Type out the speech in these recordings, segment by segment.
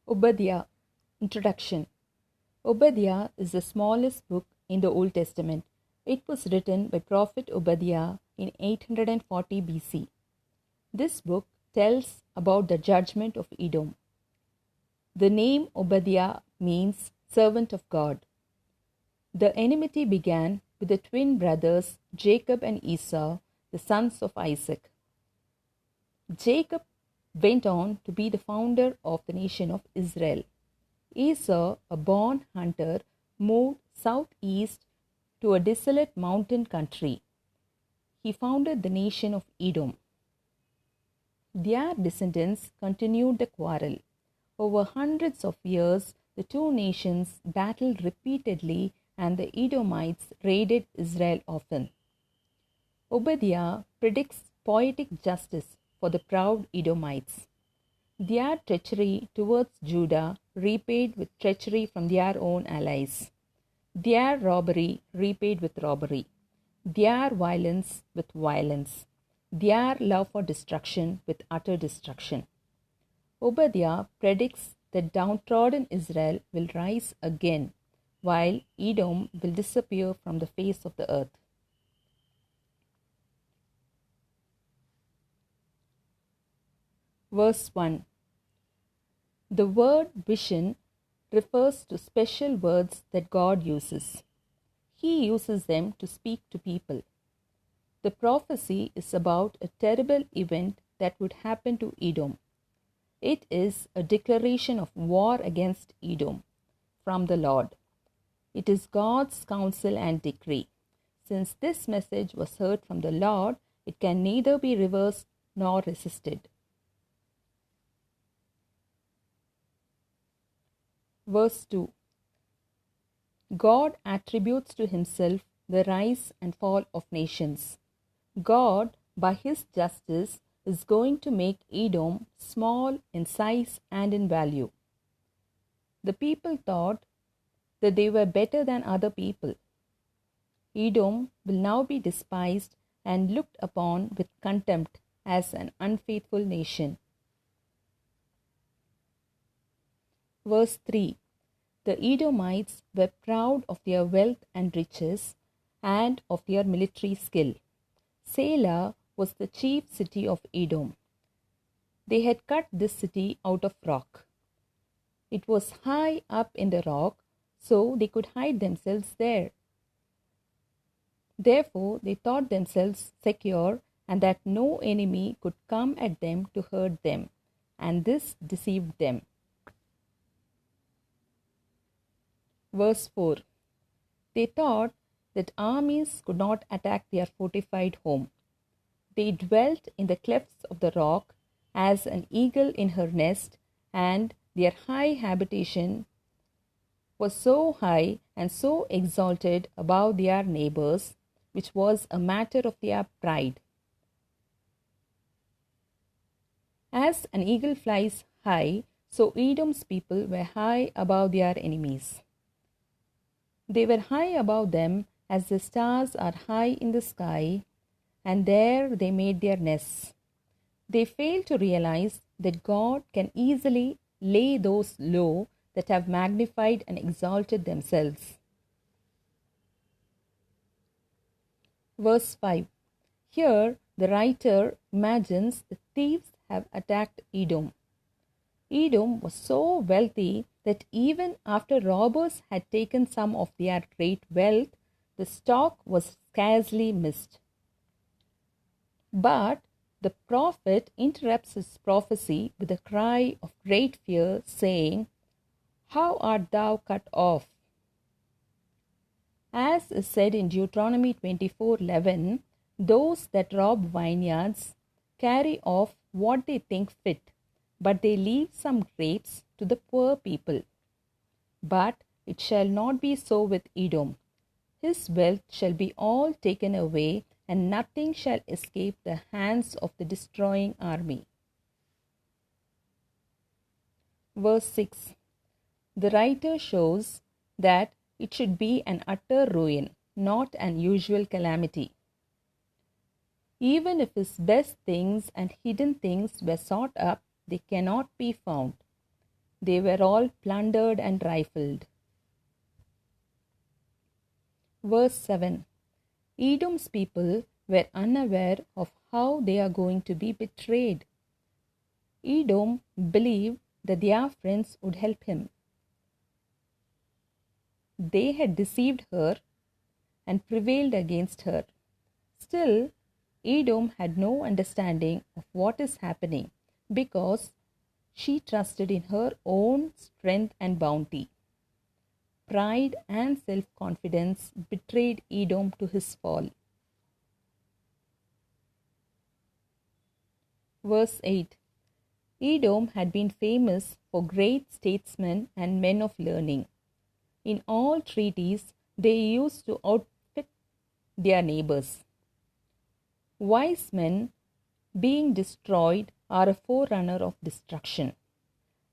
Obadiah. Introduction. Obadiah is the smallest book in the Old Testament. It was written by Prophet Obadiah in 840 BC. This book tells about the judgment of Edom. The name Obadiah means servant of God. The enmity began with the twin brothers Jacob and Esau, the sons of Isaac. Jacob went on to be the founder of the nation of Israel. Esau, a born hunter, moved southeast to a desolate mountain country. He founded the nation of Edom. Their descendants continued the quarrel. Over hundreds of years, the two nations battled repeatedly and the Edomites raided Israel often. Obadiah predicts poetic justice for the proud Edomites. Their treachery towards Judah repaid with treachery from their own allies. Their robbery repaid with robbery. Their violence with violence. Their love for destruction with utter destruction. Obadiah predicts that downtrodden Israel will rise again, while Edom will disappear from the face of the earth. Verse 1. The word vision refers to special words that God uses. He uses them to speak to people. The prophecy is about a terrible event that would happen to Edom. It is a declaration of war against Edom from the Lord. It is God's counsel and decree. Since this message was heard from the Lord, it can neither be reversed nor resisted. Verse 2. God attributes to himself the rise and fall of nations. God, by his justice, is going to make Edom small in size and in value. The people thought that they were better than other people. Edom will now be despised and looked upon with contempt as an unfaithful nation. Verse 3. The Edomites were proud of their wealth and riches and of their military skill. Selah was the chief city of Edom. They had cut this city out of rock. It was high up in the rock, so they could hide themselves there. Therefore, they thought themselves secure and that no enemy could come at them to hurt them, and this deceived them. Verse 4. They thought that armies could not attack their fortified home. They dwelt in the clefts of the rock as an eagle in her nest, and their high habitation was so high and so exalted above their neighbors, which was a matter of their pride. As an eagle flies high, so Edom's people were high above their enemies. They were high above them as the stars are high in the sky, and there they made their nests. They failed to realize that God can easily lay those low that have magnified and exalted themselves. Verse 5. Here the writer imagines the thieves have attacked Edom. Edom was so wealthy that even after robbers had taken some of their great wealth, the stock was scarcely missed. But the prophet interrupts his prophecy with a cry of great fear, saying, How art thou cut off? As is said in Deuteronomy 24:11, those that rob vineyards carry off what they think fit, but they leave some grapes to the poor people. But it shall not be so with Edom. His wealth shall be all taken away, and nothing shall escape the hands of the destroying army. Verse 6. The writer shows that it should be an utter ruin, not an usual calamity. Even if his best things and hidden things were sought up, they cannot be found. they were all plundered and rifled. Verse 7. Edom's people were unaware of how they are going to be betrayed. Edom believed that their friends would help him. They had deceived her and prevailed against her. Still, Edom had no understanding of what is happening because she trusted in her own strength and bounty. Pride and self-confidence betrayed Edom to his fall. Verse 8. Edom had been famous for great statesmen and men of learning. In all treaties, they used to outfit their neighbors. Wise men, being destroyed, are a forerunner of destruction.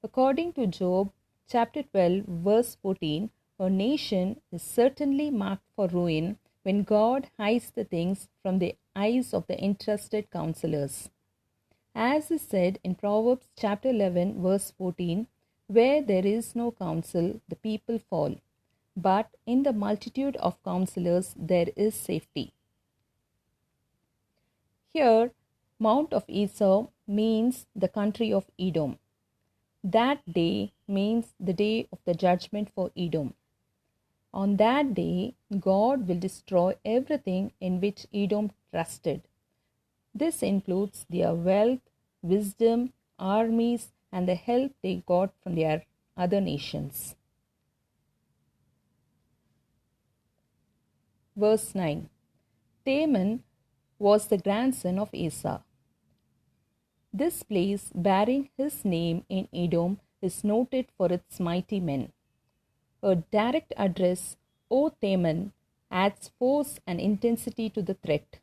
According to Job chapter 12, verse 14, a nation is certainly marked for ruin when God hides the things from the eyes of the entrusted counselors. As is said in Proverbs chapter 11, verse 14, where there is no counsel, the people fall, but in the multitude of counselors there is safety. Here, Mount of Esau means the country of Edom. That day means the day of the judgment for Edom. On that day, God will destroy everything in which Edom trusted. This includes their wealth, wisdom, armies, and the help they got from their other nations. Verse 9. Teman was the grandson of Asa. This place bearing his name in Edom is noted for its mighty men. A direct address, O Teman, adds force and intensity to the threat.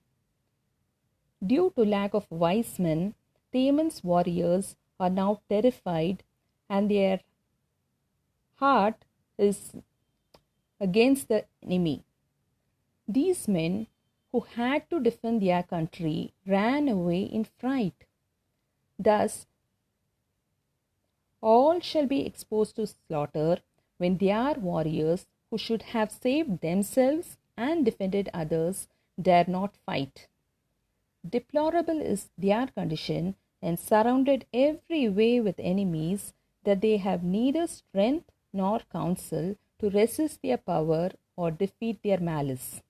Due to lack of wise men, Teman's warriors are now terrified and their heart is against the enemy. These men, who had to defend their country, ran away in fright. Thus, all shall be exposed to slaughter when their warriors, who should have saved themselves and defended others, dare not fight. Deplorable is their condition, and surrounded every way with enemies, that they have neither strength nor counsel to resist their power or defeat their malice.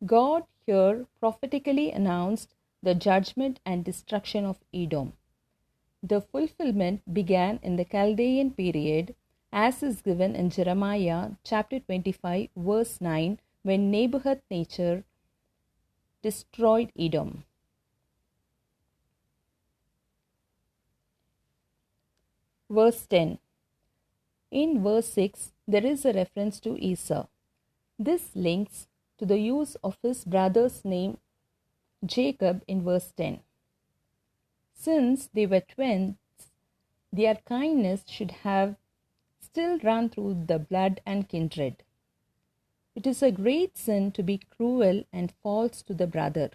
God here prophetically announced the judgment and destruction of Edom. The fulfillment began in the Chaldean period, as is given in Jeremiah chapter 25, verse 9, when Nebuchadnezzar destroyed Edom. Verse 10. In verse 6, there is a reference to Esau. This links to the use of his brother's name Jacob in verse 10. Since they were twins, their kindness should have still run through the blood and kindred. It is a great sin to be cruel and false to the brother.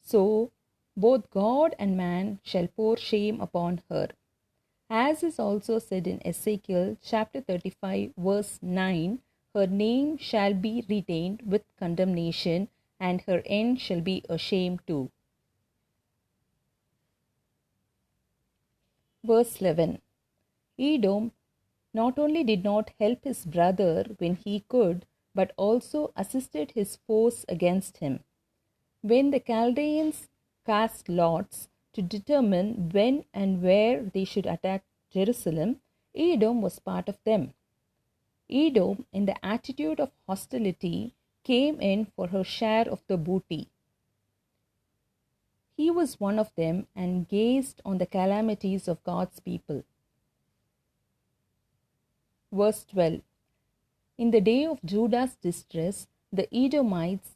So, both God and man shall pour shame upon her. As is also said in Ezekiel chapter 35, verse 9, her name shall be retained with condemnation, and her end shall be a shame too. Verse 11. Edom not only did not help his brother when he could, but also assisted his foes against him. When the Chaldeans cast lots to determine when and where they should attack Jerusalem, Edom was part of them. Edom, in the attitude of hostility, came in for her share of the booty. He was one of them and gazed on the calamities of God's people. Verse 12. In the day of Judah's distress, the Edomites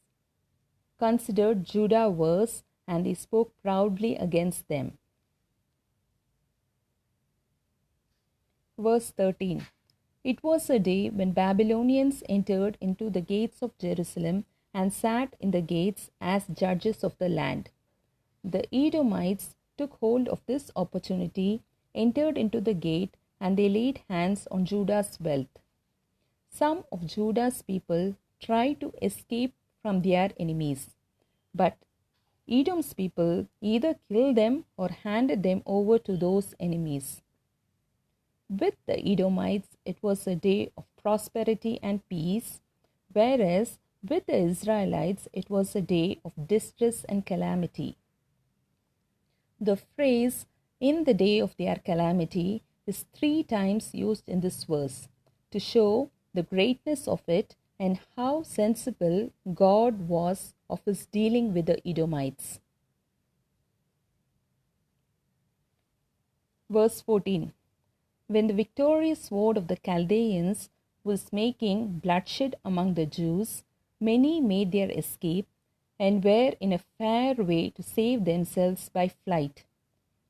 considered Judah worse, and they spoke proudly against them. Verse 13. It was a day when Babylonians entered into the gates of Jerusalem and sat in the gates as judges of the land. The Edomites took hold of this opportunity entered into the gate, and they laid hands on Judah's wealth. Some of Judah's people tried to escape from their enemies, but Edom's people either killed them or handed them over to those enemies. With the Edomites, it was a day of prosperity and peace, whereas with the Israelites, it was a day of distress and calamity. The phrase, in the day of their calamity, is 3 times used in this verse to show the greatness of it and how sensible God was of his dealing with the Edomites. Verse 14. When the victorious sword of the Chaldeans was making bloodshed among the Jews, many made their escape and were in a fair way to save themselves by flight.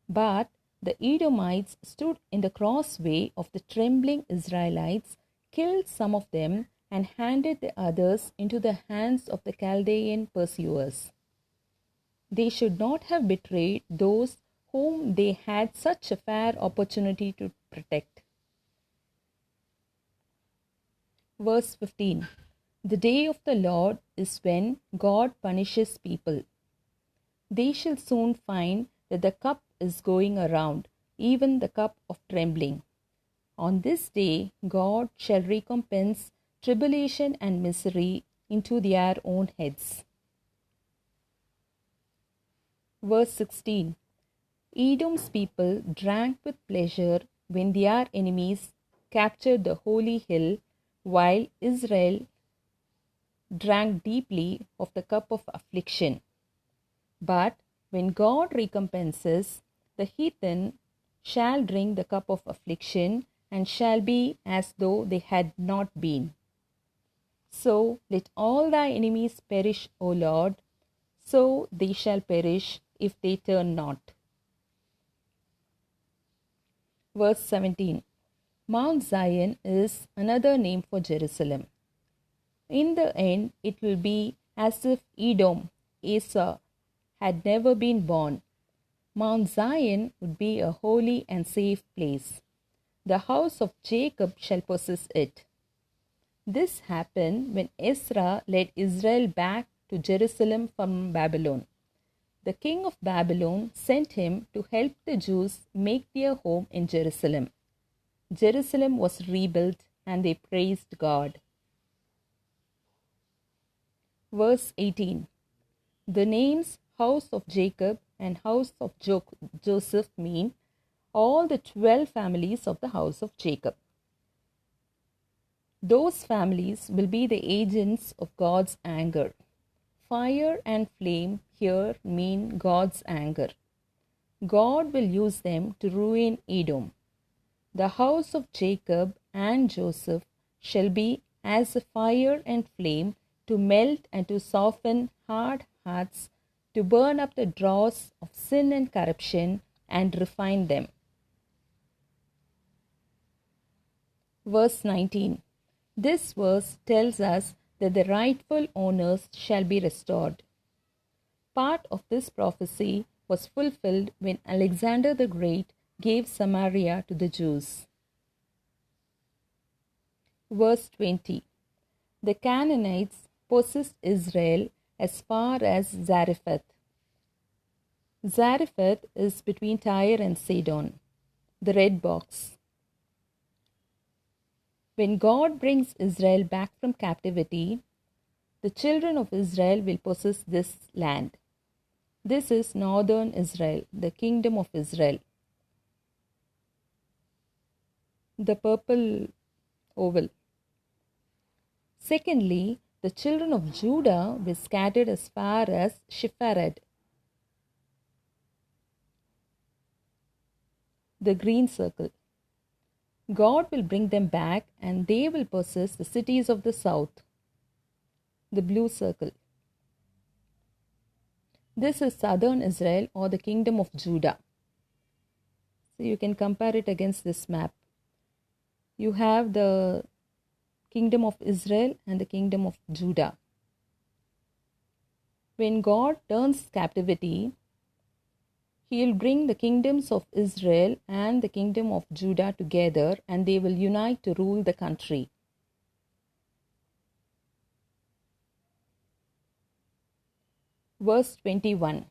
But the Edomites stood in the crossway of the trembling Israelites, killed some of them, and handed the others into the hands of the Chaldean pursuers. They should not have betrayed those whom they had such a fair opportunity to protect. Verse 15. The day of the Lord is when God punishes people. They shall soon find that the cup is going around, even the cup of trembling. On this day, God shall recompense tribulation and misery into their own heads. Verse 16. Edom's people drank with pleasure when their enemies captured the holy hill, while Israel drank deeply of the cup of affliction. But when God recompenses, the heathen shall drink the cup of affliction and shall be as though they had not been. So let all thy enemies perish, O Lord, so they shall perish if they turn not. Verse 17. Mount Zion is another name for Jerusalem. In the end, it will be as if Edom, Asa, had never been born. Mount Zion would be a holy and safe place. The house of Jacob shall possess it. This happened when Ezra led Israel back to Jerusalem from Babylon. The king of Babylon sent him to help the Jews make their home in Jerusalem. Jerusalem was rebuilt and they praised God. Verse 18. The names house of Jacob and house of Joseph mean all the 12 families of the house of Jacob. Those families will be the agents of God's anger. Fire and flame here mean God's anger. God will use them to ruin Edom. The house of Jacob and Joseph shall be as a fire and flame to melt and to soften hard hearts, to burn up the dross of sin and corruption and refine them. Verse 19. This verse tells us that the rightful owners shall be restored. Part of this prophecy was fulfilled when Alexander the Great gave Samaria to the Jews. Verse 20. The Canaanites possessed Israel as far as Zarephath. Zarephath is between Tyre and Sidon, the red box. When God brings Israel back from captivity, the children of Israel will possess this land. This is northern Israel, the kingdom of Israel. The purple oval. Secondly, the children of Judah were scattered as far as Shipharad, the green circle. God will bring them back and they will possess the cities of the south, the blue circle. This is southern Israel or the kingdom of Judah. So you can compare it against this map. You have the kingdom of Israel and the kingdom of Judah. When God turns captivity, He will bring the kingdoms of Israel and the kingdom of Judah together, and they will unite to rule the country. Verse 21.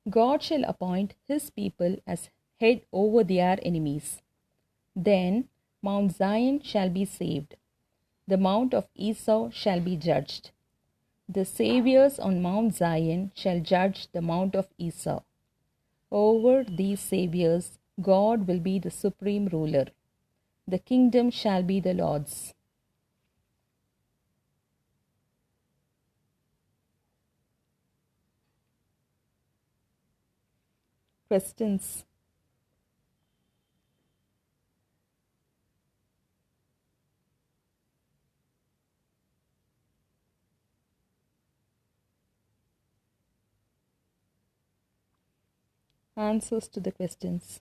God shall appoint his people as head over their enemies. Then Mount Zion shall be saved. The mount of Esau shall be judged. The saviors on Mount Zion shall judge the mount of Esau. Over these saviors, God will be the supreme ruler. The kingdom shall be the Lord's. Questions. Answers to the questions.